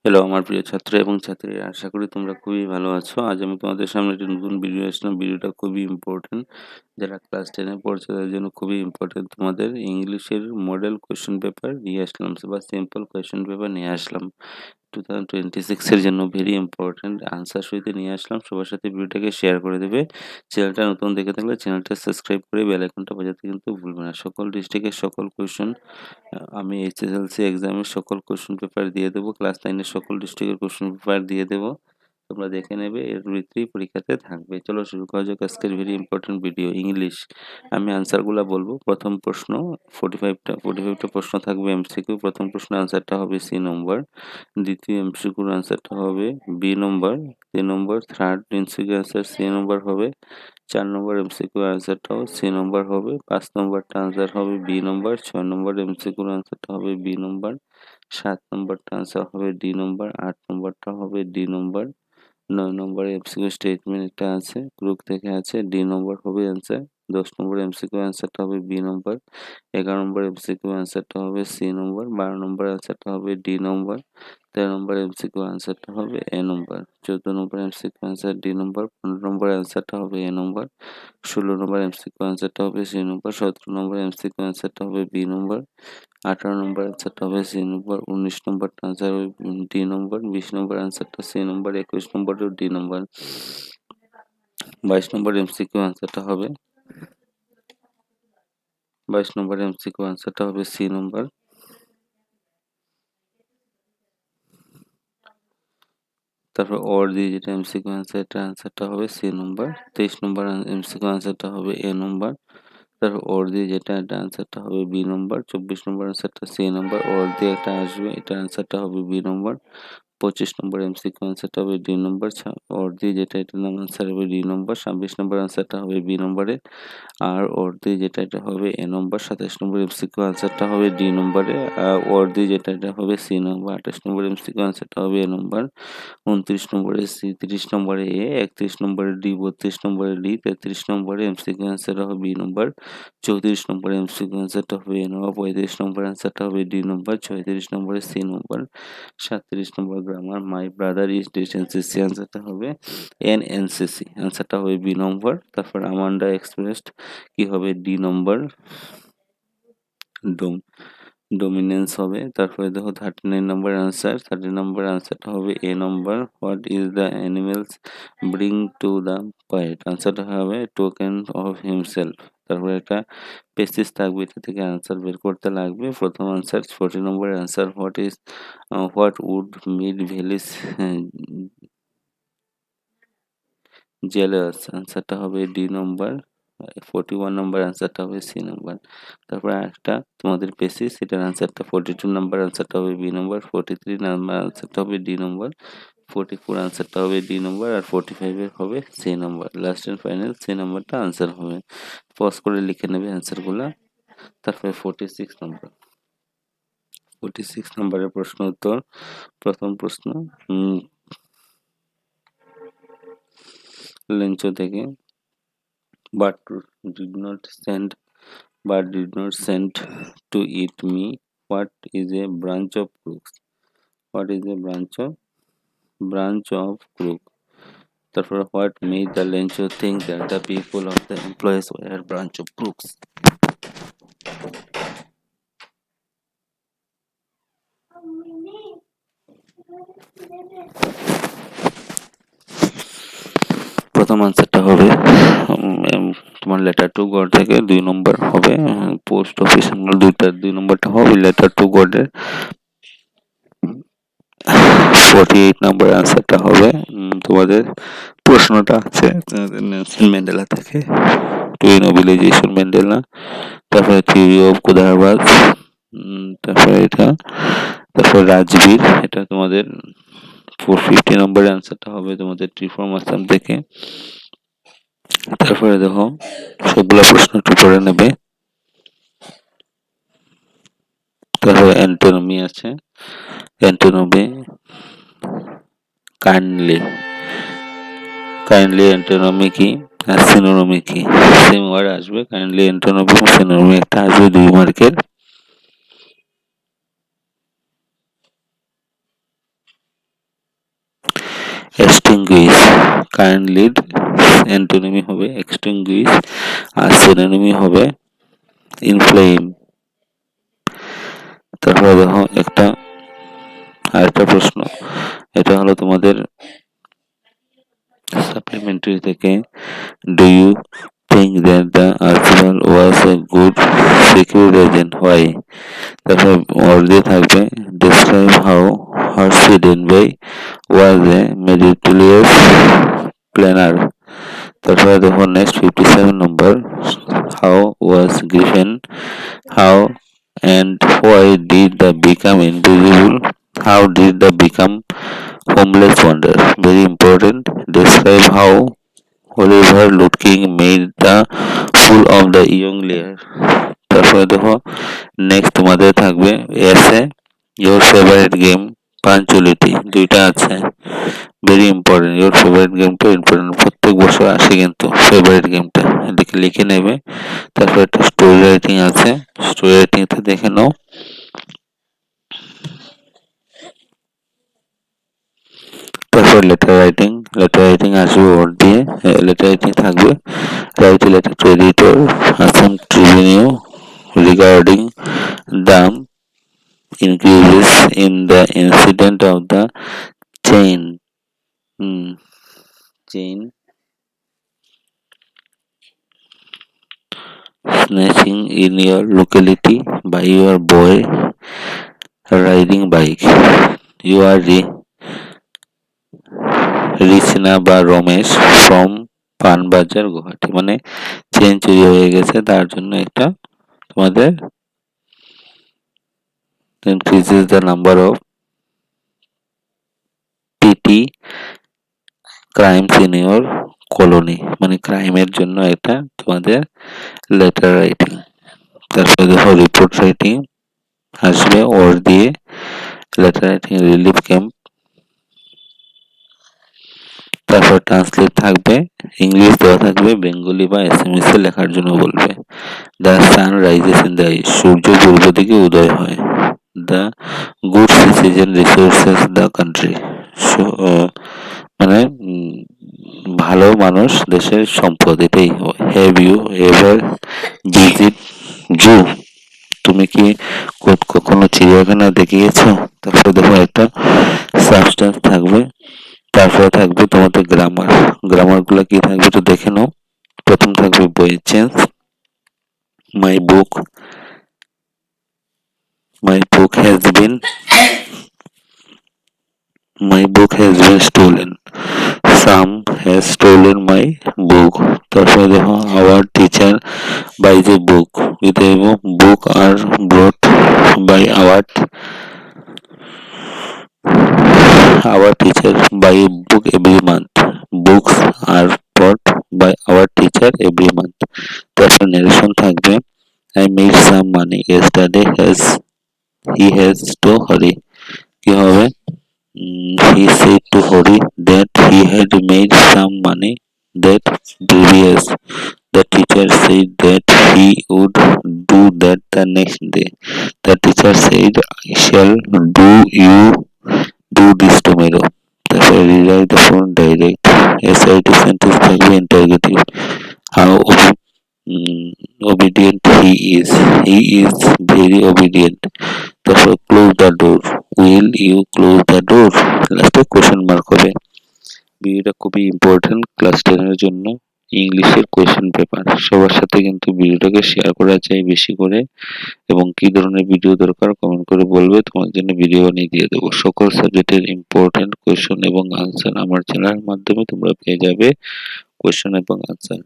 Hello আমার প্রিয় ছাত্র এবং ছাত্রীরা, আশা করি তোমরা খুবই ভালো আছো। আজ আমি তোমাদের সামনে একটি নতুন ভিডিও আসলাম। ভিডিওটা খুবই ইম্পর্টেন্ট। যারা ক্লাস 10 এ পড়ছে তাদের জন্য খুবই ইম্পর্টেন্ট। তোমাদের ইংলিশের মডেল কোয়েশ্চেন পেপার নিয়ে আসলাম বা সিম্পল কোয়েশ্চেন পেপার নিয়ে আসলাম। 2026 এর জন্য ভেরি ইম্পর্টেন্ট আনসার সহিত নিয়ে আসলাম। সবার সাথে ভিডিওটাকে শেয়ার করে দেবে। চ্যানেলটা নতুন দেখে থাকলে চ্যানেলটা সাবস্ক্রাইব করে বেল আইকনটা বাজাতে কিন্তু ভুলবে না। সকল ডিস্ট্রিক্টের সকল কোয়েশ্চেন আমি এইচএসএলসি এক্সামের সকল কোয়েশ্চেন পেপার দিয়ে দেবো। ক্লাস 9 এর সকল ডিস্ট্রিক্টের কোয়েশ্চেন পেপার দিয়ে দেবো। তোমরা দেখে নেবে, এর ভিত্তিতেই পরীক্ষাতে থাকবে। চলো শুরু করা যাক আজকের ভেরি ইম্পর্টেন্ট ভিডিও। ইংলিশ। আমি আনসারগুলো বলবো। প্রথম প্রশ্ন 45টা প্রশ্ন থাকবে এমসিকিউ। প্রথম প্রশ্নের আনসারটা হবে সি নম্বর। দ্বিতীয় এমসিকিউর আনসারটা হবে বি নম্বর। 3 নম্বর থার্ড এমসিকিউ আনসার সি নম্বর হবে। 4 নম্বর এমসিকিউ আনসারটাও সি নম্বর হবে। 5 নম্বরটা আনসার হবে বি নম্বর। 6 নম্বর এমসিকিউর আনসারটা হবে বি নম্বর। 7 নম্বরটা আনসার হবে ডি নম্বর। 8 নম্বরটা হবে ডি নম্বর। 9 নম্বরে এমসিকিউ স্টেটমেন্ট একটা আছে, গ্রুপ থেকে আছে, ডি নম্বর হবে অ্যান্সার। 10 নম্বর এমসিকিউ অ্যান্সারটা হবে বি নম্বর। 11 নম্বর এমসিকিউ অ্যান্সারটা হবে সি নম্বর। 12 নম্বর অ্যান্সারটা হবে ডি নম্বর। 13 নম্বর এমসিকিউ অ্যান্সারটা হবে A number. 14 number MCQ answer D নম্বর। 15 নম্বর অ্যান্সারটা হবে এ নম্বর। 16 নম্বর এমসিকিউ অ্যান্সারটা হবে সি নম্বর। 17 নম্বর এমসিকিউ অ্যান্সারটা হবে বি নম্বর। 18 নম্বর অ্যান্সারটা হবে সি নম্বর। 19 নম্বরটা আনসার হবে ডি নম্বর। 20 নম্বর অ্যান্সারটা সি নম্বর। 21 নম্বরেও ডি নম্বর। 22 নম্বর এমসিকিউ অ্যান্সারটা হবে 22 নম্বর এমসিকিউ অ্যান্সারটা হবে সি নম্বর। তারপর অর দিয়ে যেটা এমসিকিউ অ্যান্সার, এটা অ্যান্সারটা হবে সি নম্বর। 23 নম্বর এমসিকিউ অ্যান্সারটা হবে এ নম্বর। তারপর অর দিয়ে যেটা, এটা অ্যান্সারটা হবে বি নম্বর। 24 নম্বর অ্যান্সারটা সি নম্বর। অর দিয়ে একটা আসবে, এটা অ্যান্সারটা হবে বি নম্বর। 25 নম্বর এমসিকিউ অ্যান্সারটা হবে ডি নম্বর। অর দিয়ে যেটা, এটার নাম অ্যান্সার হবে ডি নম্বর। 26 নম্বর অ্যান্সারটা হবে বি নম্বরে। আর অর দিয়ে যেটা, এটা হবে এ নম্বর। 27 নম্বর এমসিকিউ অ্যান্সারটা হবে ডি নম্বরে। আর অর দিয়ে যেটা, এটা হবে সি নম্বর। 28 নম্বর এমসিকিউ অ্যান্সারটা হবে এ নম্বর। 29 নম্বরে সি, 30 নম্বরে এ, 31 নম্বরে ডি, 32 নম্বরে ডি, 33 নম্বরে এমসিকিউ অ্যান্সারটা হবে বি নম্বর। 34 নম্বরে এমসিকিউ অ্যান্সারটা হবে এ নম্বর। 35 নম্বর অ্যান্সারটা হবে ডি নম্বর। 36 নম্বরে সি নম্বর। 37 নম্বর grammar my brother is this NCC, অ্যান্সারটা হবে এনএনসিসি, অ্যান্সারটা হবে বি নম্বর। তারপর আমান্ডা এক্সপ্রেসড কি হবে ডি নম্বর। ডোম ডোমিনেন্স হবে। তারপরে দেখো 39 নম্বর অ্যান্সার, 30 নম্বর অ্যান্সারটা হবে A number. What is the animals bring to the poet, অ্যান্সারটা হবে টোকেন অফ হিমসেলফ। তারপরে একটা পেসিস থাকবে, এটা থেকে অ্যান্সার বের করতে লাগবে। প্রথম অ্যান্সার 40 নম্বর answer what would made Vallis jealous, অ্যান্সারটা হবে ডি নম্বর। 41 নম্বর অ্যান্সারটা হবে সি নম্বর। তারপরে একটা তোমাদের পেসিস, এটার অ্যান্সারটা 42 নম্বর অ্যান্সারটা হবে বি নম্বর। 43 নাম্বার অ্যান্সারটা হবে ডি নম্বর। 44 অ্যান্সারটা হবে ডি নম্বর। আর 45 এর হবে সি নম্বর। লাস্ট এন্ড ফাইনাল সি নম্বরটা আনসার হবে। পজ করে লিখে নেবে অ্যান্সারগুলা। তারপরে 46 নম্বর, 46 নম্বরের প্রশ্ন উত্তর। প্রথম প্রশ্ন, লেঞ্চো থেকে, but did not send to eat me. What is a branch of crooks? What is a branch of crook? তারপর what made the Lencho think that the people of the employees were branch of crooks? প্রথম আনসারটা হবে তোমার letter to god থেকে। 2 নম্বর হবে post office, দুইটা 2 নম্বরটা হবে লেটার টু গডের। 48 নম্বর আনসারটা হবে তোমাদের প্রশ্নটা আছে নেলসন ম্যান্ডেলা থেকে, টু নোবেলাইজেশন ম্যান্ডেলা। তারপরে থিওরি অফ কুদারবাজ, তারপরে এটা, তারপর রাজবীর, এটা তোমাদের 450 নম্বরের আনসারটা হবে তোমাদের ত্রিফর্ম আসাম থেকে। তারপরে দেখো সবগুলা প্রশ্ন একটু পড়ে নেবে। তারপরে অ্যান্টোনমি আছে, অ্যান্টোনমি কাইন্ডলি, অ্যান্টোনমি কি আর সিনোনমি কি, সেম ওয়ার্ড আসবে। কাইন্ডলি অ্যান্টোনমি এবং সিনোনমি একটা আসবে 2 মার্কের। এক্সটিংগুইশ, কাইন্ডলির অ্যান্টোনিমি হবে এক্সটিংগুইশ, আর সিনোনিমি হবে ইনফ্লেম। তারপরে দেখো একটা আরেকটা প্রশ্ন, এটা হলো তোমাদের সাপ্লিমেন্টারি থেকে, do you think that the article was a good security agent? Why? তারপর অর্ধে থাকবে describe how Hurshiden Bay was a meticulous planner. তারপরে দেখো next 57 number, how was Griffin, how and why did the become invisible, how did the become homeless wonder? Very important. Describe how Oliver Lutking made the fool of the young layer. তারপরে দেখো next তোমাদের থাকবে এসে your favourite game punctuality, দুইটা আছে very important. Your favourite গেমটা important, প্রত্যেক বছর আসে কিন্তু ফেভারিট গেমটা, এদিকে লিখে নেবে। তারপর একটা স্টোরি রাইটিং আছে, স্টোরি রাইটিংটা দেখে নাও। তারপর লেটার রাইটিং, লেটার রাইটিং আসবে ওয়ার্ড দিয়ে, লেটার রাইটিং থাকবে right letter to editor Assam Tribune regarding the increases in the incident of the chain chain snatching in your locality by your boy riding bike. You are রিচনা বা Ramesh from Panbazar Guwahati, মানে chain চুরি হয়ে গেছে তার জন্য একটা তোমাদের increases the number of petty crimes in your colony, মানে ক্রাইমের জন্য এটা তোমাদের লেটার রাইটিং। তারপরে দেখো রিপোর্ট রাইটিং আসবে ওর দিয়ে, লেটার রাইটিং রিলিফ ক্যাম্প। তারপর ট্রান্সলেট থাকবে, ইংলিশ দেওয়া থাকবে, বেঙ্গলি বা এসএমএস এ লেখার জন্য বলবে। The sun rises in the east, সূর্য পূর্ব দিকে উদয় হয়। The good citizen resources the country, মানে ভালো মানুষ দেশের সম্পদ, এটাই হয়। Have you ever visit zoo, তুমি কি কখনো চিড়িয়াখানা দেখে গেছো? তারপরে দেখো একটা সাবস্টেন্স থাকবে, তারপরে থাকবে তোমাদের গ্রামার, গ্রামার গুলো কি থাকবে একটু দেখে নাও। প্রথম থাকবে বই change, my book, my book has been, my book has been stolen, some has stolen my book. তারপরে দেখো our teacher buy the book, with a book আর brought by our teacher buy a book every month. Books are bought by our teacher every month. তারপর narration থাকবে, I made some money yesterday, he has to hurry, কি হবে? He said to Hori that he had made some money that previous. The teacher said that he would do that the next day. The teacher said, I shall do you do this tomorrow. তারপরে rewrite the phone direct. SIT sentence থাকবে interrogative. How obedient he is. He is very obedient. তারপর close the door. Will you close the door? লাস্টে question mark হবে। ভিডিওটা খুবই important class 10 এর জন্য, ইংলিশের কোয়েশ্চেন পেপার। সবার সাথে কিন্তু ভিডিওটাকে শেয়ার করা চাই বেশি করে, এবং কি ধরনের ভিডিও দরকার কমেন্ট করে বলবে, তোমার জন্য ভিডিও বানিয়ে দিয়ে দেবো। সকল সাবজেক্টের ইম্পর্টেন্ট কোয়েশ্চেন এবং আনসার আমার চ্যানেলের মাধ্যমে তোমরা পেয়ে যাবে, কোয়েশ্চেন এবং আনসার।